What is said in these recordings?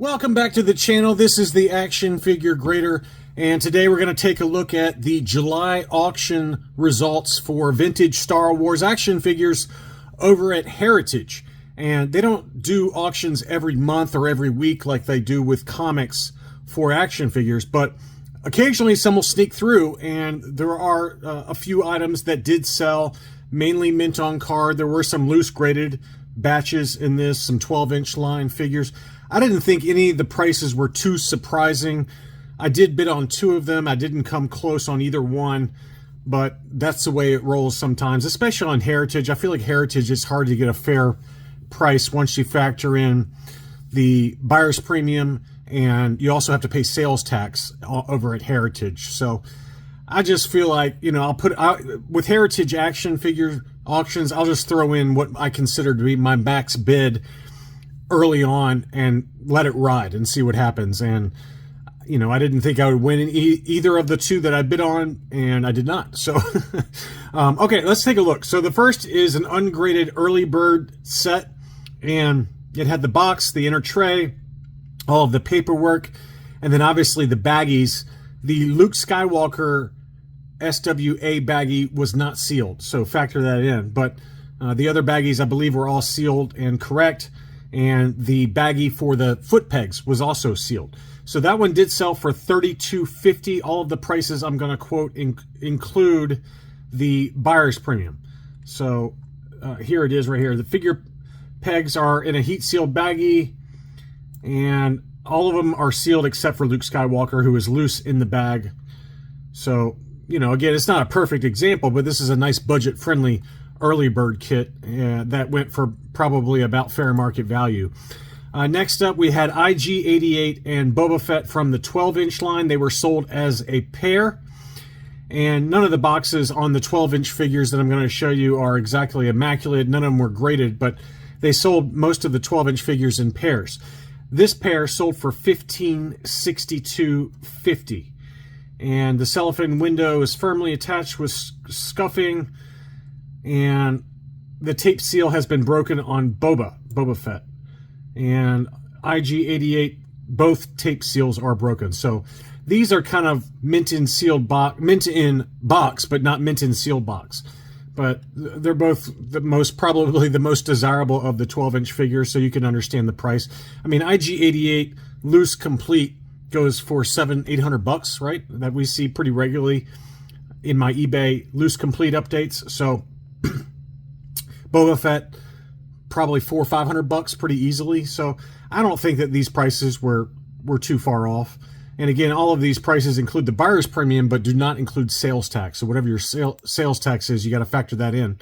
Welcome back to the channel. This is the Action Figure Grader, and today we're going to take a look at the July auction results for vintage Star Wars action figures over at Heritage. And they don't do auctions every month or every week like they do with comics for action figures, but occasionally some will sneak through, and there are a few items that did sell, mainly mint on card. There were some loose graded batches in this, some 12-inch line figures. I didn't think any of the prices were too surprising. I did bid on two of them. I didn't come close on either one, but that's the way it rolls sometimes, especially on Heritage. I feel like Heritage is hard to get a fair price once you factor in the buyer's premium, and you also have to pay sales tax over at Heritage. So I just feel like, you know, with Heritage action figure auctions, I'll just throw in what I consider to be my max bid early on and let it ride and see what happens. And, you know, I didn't think I would win in either of the two that I bid on, and I did not. So, okay, let's take a look. So the first is an ungraded early bird set, and it had the box, the inner tray, all of the paperwork, and then obviously the baggies. The Luke Skywalker SWA baggie was not sealed, so factor that in. But the other baggies, I believe, were all sealed and correct. And the baggie for the foot pegs was also sealed. So that one did sell for $32.50. All of the prices I'm going to quote include the buyer's premium. So here it is right here. The figure pegs are in a heat sealed baggie, and all of them are sealed except for Luke Skywalker, who is loose in the bag. So, you know, again, it's not a perfect example, but this is a nice budget friendly early bird kit that went for probably about fair market value. Next up, we had IG-88 and Boba Fett from the 12-inch line. They were sold as a pair, and none of the boxes on the 12-inch figures that I'm going to show you are exactly immaculate. None of them were graded, but they sold most of the 12-inch figures in pairs. This pair sold for $1562.50, and the cellophane window is firmly attached with scuffing, and the tape seal has been broken on Boba Fett, and IG-88, both tape seals are broken. So these are kind of mint in box, but not mint in sealed box. But they're both probably the most desirable of the 12-inch figures, so you can understand the price. I mean, IG-88 loose complete goes for $800, right? That we see pretty regularly in my eBay loose complete updates. So Boba Fett, probably $400 or $500 pretty easily. So I don't think that these prices were too far off. And again, all of these prices include the buyer's premium, but do not include sales tax. So whatever your sales tax is, you got to factor that in.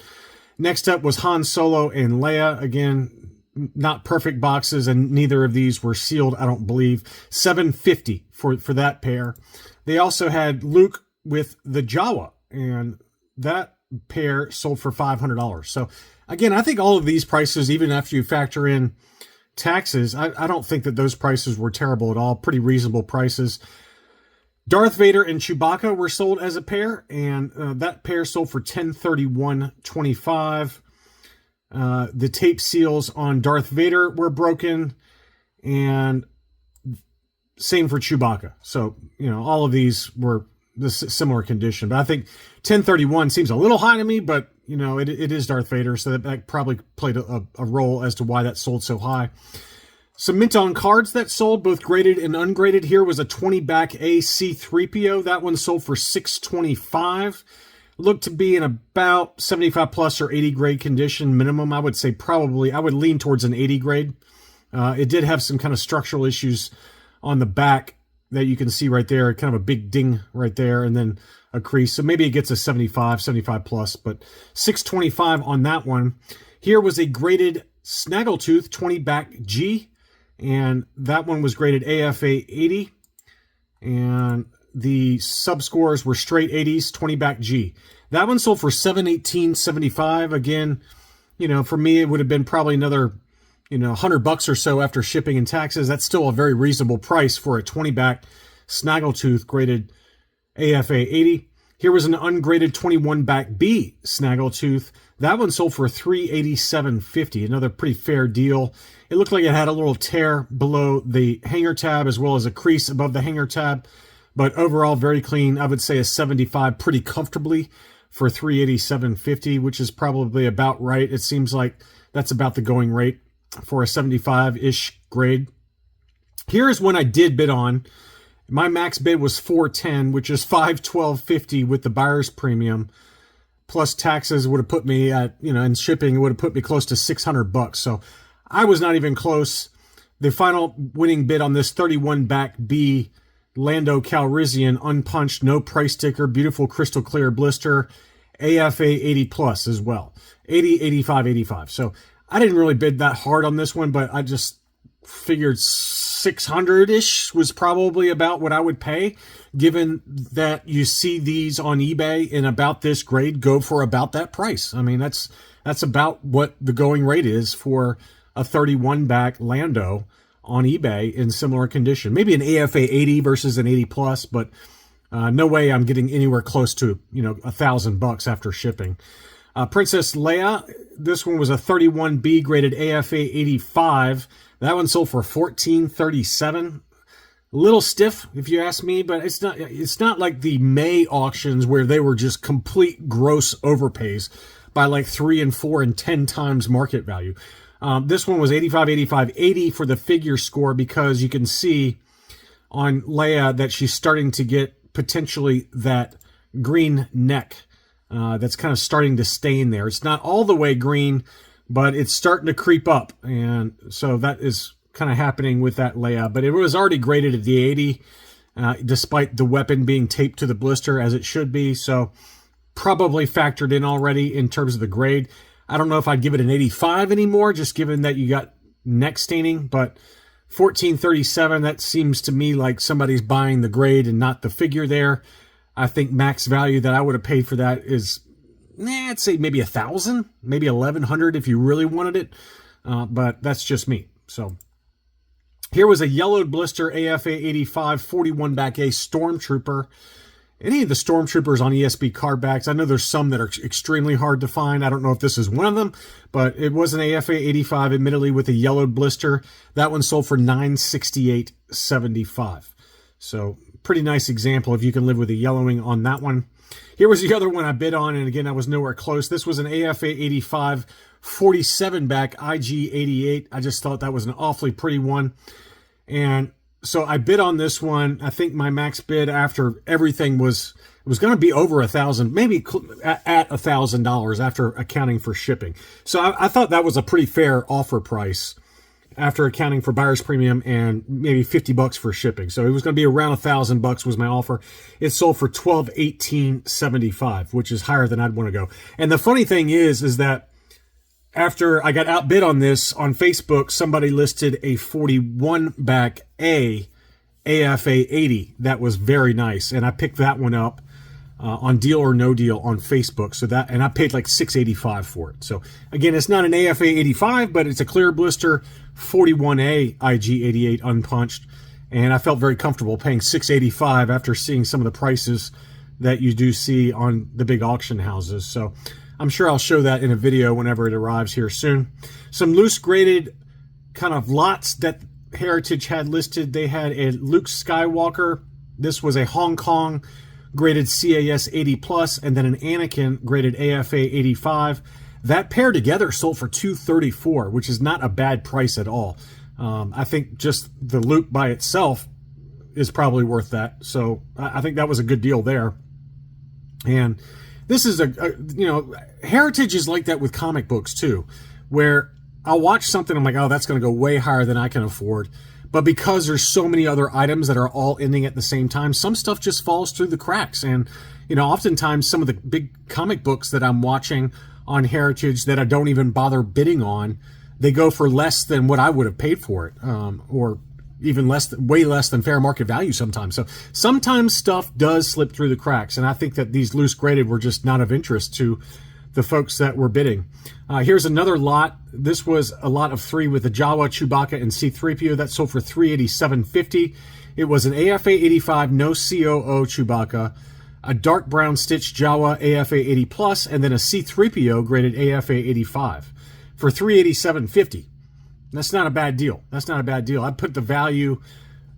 Next up was Han Solo and Leia. Again, not perfect boxes, and neither of these were sealed, I don't believe. $750 for that pair. They also had Luke with the Jawa, and that pair sold for $500. So again, I think all of these prices, even after you factor in taxes, I don't think that those prices were terrible at all. Pretty reasonable prices. Darth Vader and Chewbacca were sold as a pair, and that pair sold for $1031.25. The tape seals on Darth Vader were broken, and same for Chewbacca. So, you know, all of these were the similar condition. But I think $1031 seems a little high to me, but, you know, it is Darth Vader, so that probably played a role as to why that sold so high. Some mint on cards that sold, both graded and ungraded. Here was a 20-back AC-3PO. That one sold for $625. Looked to be in about 75 plus or 80 grade condition minimum. I would say probably, I would lean towards an 80 grade. It did have some kind of structural issues on the back that you can see right there, kind of a big ding right there, and then a crease. So maybe it gets a 75 plus, but $625 on that one. Here was a graded Snaggletooth 20-back G, and that one was graded AFA 80, and the sub-scores were straight 80s, 20-back G. That one sold for $718.75. Again, you know, for me, it would have been probably another, you know, $100 or so after shipping and taxes. That's still a very reasonable price for a 20-back Snaggletooth graded AFA 80. Here was an ungraded 21 back B Snaggletooth. That one sold for $387.50, another pretty fair deal. It looked like it had a little tear below the hanger tab as well as a crease above the hanger tab, but overall very clean. I would say a 75 pretty comfortably for $387.50, which is probably about right. It seems like that's about the going rate for a 75-ish grade. Here's one I did bid on. My max bid was $410, which is $512.50 with the buyer's premium. Plus taxes would have put me at, and shipping would have put me close to $600. So I was not even close. The final winning bid on this 31 back B Lando Calrissian, unpunched, no price sticker, beautiful crystal clear blister, AFA 80 plus as well. 80, 85, 85. So I didn't really bid that hard on this one, but I just figured 600-ish was probably about what I would pay, given that you see these on eBay in about this grade go for about that price. I mean, that's about what the going rate is for a 31 back Lando on eBay in similar condition. Maybe an AFA 80 versus an 80 plus, but no way I'm getting anywhere close to, $1,000 after shipping. Princess Leia, this one was a 31B graded AFA 85. That one sold for $1437. A little stiff, if you ask me, but it's not like the May auctions where they were just complete gross overpays by like 3 and 4 and 10 times market value. This one was 85, 85, 80 for the figure score, because you can see on Leia that she's starting to get potentially that green neck that's kind of starting to stain there. It's not all the way green, but it's starting to creep up. And so that is kind of happening with that Leia. But it was already graded at the 80, despite the weapon being taped to the blister as it should be. So probably factored in already in terms of the grade. I don't know if I'd give it an 85 anymore, just given that you got neck staining, but 1437, that seems to me like somebody's buying the grade and not the figure there. I think max value that I would have paid for that is, I'd say maybe 1,000, maybe 1,100 if you really wanted it, but that's just me. So here was a yellowed blister AFA 85 41 back A Stormtrooper. Any of the Stormtroopers on ESB card backs, I know there's some that are extremely hard to find. I don't know if this is one of them, but it was an AFA 85, admittedly, with a yellowed blister. That one sold for $968.75. So pretty nice example if you can live with a yellowing on that one. Here was the other one I bid on, and again, I was nowhere close. This was an AFA 85 47 back IG 88. I just thought that was an awfully pretty one. And so I bid on this one. I think my max bid after everything was going to be over $1,000, maybe at $1,000 after accounting for shipping. So I thought that was a pretty fair offer price after accounting for buyer's premium and maybe $50 for shipping. So it was going to be around $1,000 was my offer. It sold for $1,218.75, which is higher than I'd want to go. And the funny thing is that after I got outbid on this on Facebook, somebody listed a 41 back A AFA 80. That was very nice. And I picked that one up on Deal or No Deal on Facebook. So that, and I paid like $685 for it. So again, it's not an AFA 85, but it's a clear blister 41A IG 88 unpunched. And I felt very comfortable paying $685 after seeing some of the prices that you do see on the big auction houses. So I'm sure I'll show that in a video whenever it arrives here soon. Some loose graded kind of lots that Heritage had listed. They had a Luke Skywalker. This was a Hong Kong graded CAS 80 plus, and then an Anakin graded AFA 85. That pair together sold for $234, which is not a bad price at all. I think just the Luke by itself is probably worth that. So I think that was a good deal there. And this is Heritage is like that with comic books too, where I'll watch something, I'm like, oh, that's going to go way higher than I can afford. But because there's so many other items that are all ending at the same time, some stuff just falls through the cracks. And, oftentimes some of the big comic books that I'm watching on Heritage that I don't even bother bidding on, they go for less than what I would have paid for it, or even way less than fair market value sometimes. So sometimes stuff does slip through the cracks, and I think that these loose graded were just not of interest to the folks that were bidding. Here's another lot. This was a lot of 3 with the Jawa, Chewbacca, and C-3PO. That sold for $387.50. It was an AFA 85, no COO Chewbacca. a dark brown stitched Jawa AFA 80 Plus, and then a C3PO graded AFA 85 for $387.50. That's not a bad deal. That's not a bad deal. I'd put the value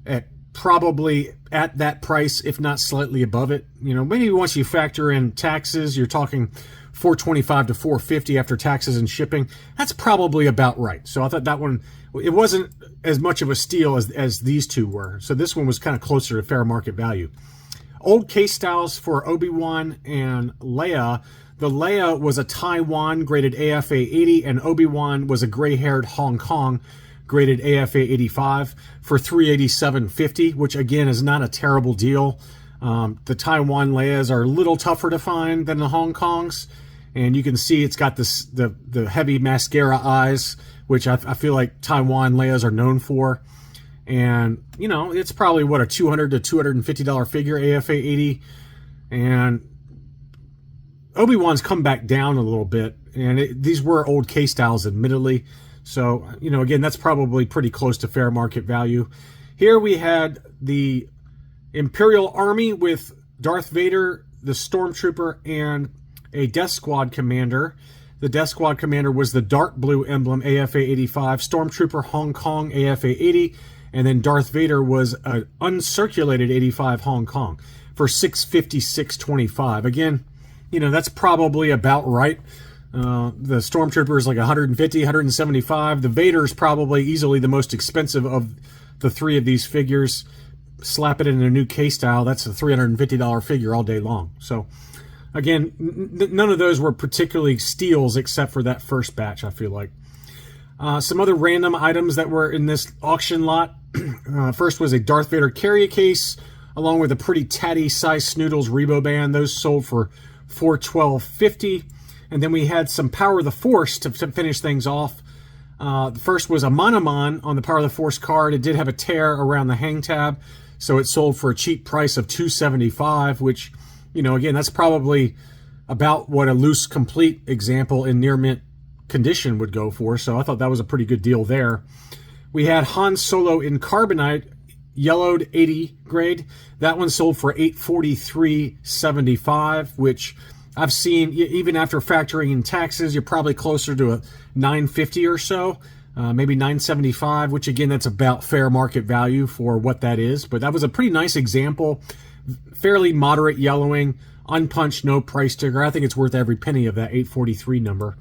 at probably at that price, if not slightly above it. You know, maybe once you factor in taxes, you're talking $425 to $450 after taxes and shipping. That's probably about right. So I thought that one, it wasn't as much of a steal as these two were. So this one was kind of closer to fair market value. Old case styles for Obi-Wan and Leia. The Leia was a Taiwan graded AFA 80, and Obi-Wan was a gray-haired Hong Kong graded AFA 85 for $387.50, which again is not a terrible deal. The Taiwan Leias are a little tougher to find than the Hong Kongs, and you can see it's got this the heavy mascara eyes, which I feel like Taiwan Leias are known for. And you know, it's probably what, a $200 to $250 figure, AFA 80, and Obi-Wan's come back down a little bit, and these were old case styles, admittedly. So, you know, again, that's probably pretty close to fair market value. Here we had the Imperial Army with Darth Vader, the Stormtrooper, and a Death Squad commander. The Death Squad commander was the dark blue emblem, AFA 85, Stormtrooper Hong Kong, AFA 80, and then Darth Vader was an uncirculated 85 Hong Kong for $656.25. Again, you know, that's probably about right. The Stormtrooper is like 150, 175. The Vader is probably easily the most expensive of the three of these figures. Slap it in a new case style, that's a $350 figure all day long. So, again, none of those were particularly steals except for that first batch, I feel like. Some other random items that were in this auction lot. First was a Darth Vader carry case, along with a pretty tatty size Snoodles Rebo band. Those sold for $412.50. And then we had some Power of the Force to finish things off. The first was a Monomon on the Power of the Force card. It did have a tear around the hang tab, so it sold for a cheap price of $275, which, you know, again, that's probably about what a loose complete example in near mint condition would go for. So I thought that was a pretty good deal there. We had Han Solo in Carbonite, yellowed 80 grade. That one sold for $843.75, which I've seen, even after factoring in taxes, you're probably closer to a $950 or so, maybe $975, which again, that's about fair market value for what that is. But that was a pretty nice example, fairly moderate yellowing, unpunched, no price sticker. I think it's worth every penny of that $843 number.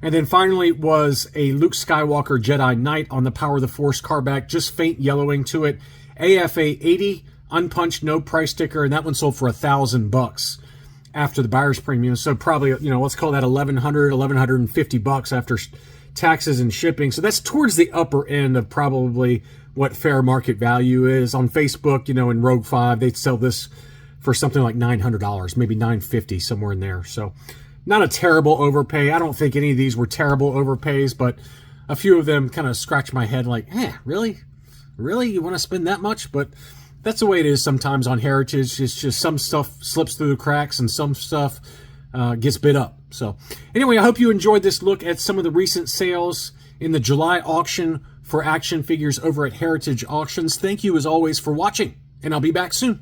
And then finally was a Luke Skywalker Jedi Knight on the Power of the Force cardback, just faint yellowing to it. AFA 80, unpunched, no price sticker, and that one sold for $1,000 after the buyer's premium. So probably, you know, let's call that $1,150 after taxes and shipping. So that's towards the upper end of probably what fair market value is. On Facebook, you know, in Rogue 5, they'd sell this for something like $900, maybe $950, somewhere in there. So not a terrible overpay. I don't think any of these were terrible overpays, but a few of them kind of scratch my head like, really? Really? You want to spend that much? But that's the way it is sometimes on Heritage. It's just some stuff slips through the cracks and some stuff gets bid up. So anyway, I hope you enjoyed this look at some of the recent sales in the July auction for action figures over at Heritage Auctions. Thank you as always for watching, and I'll be back soon.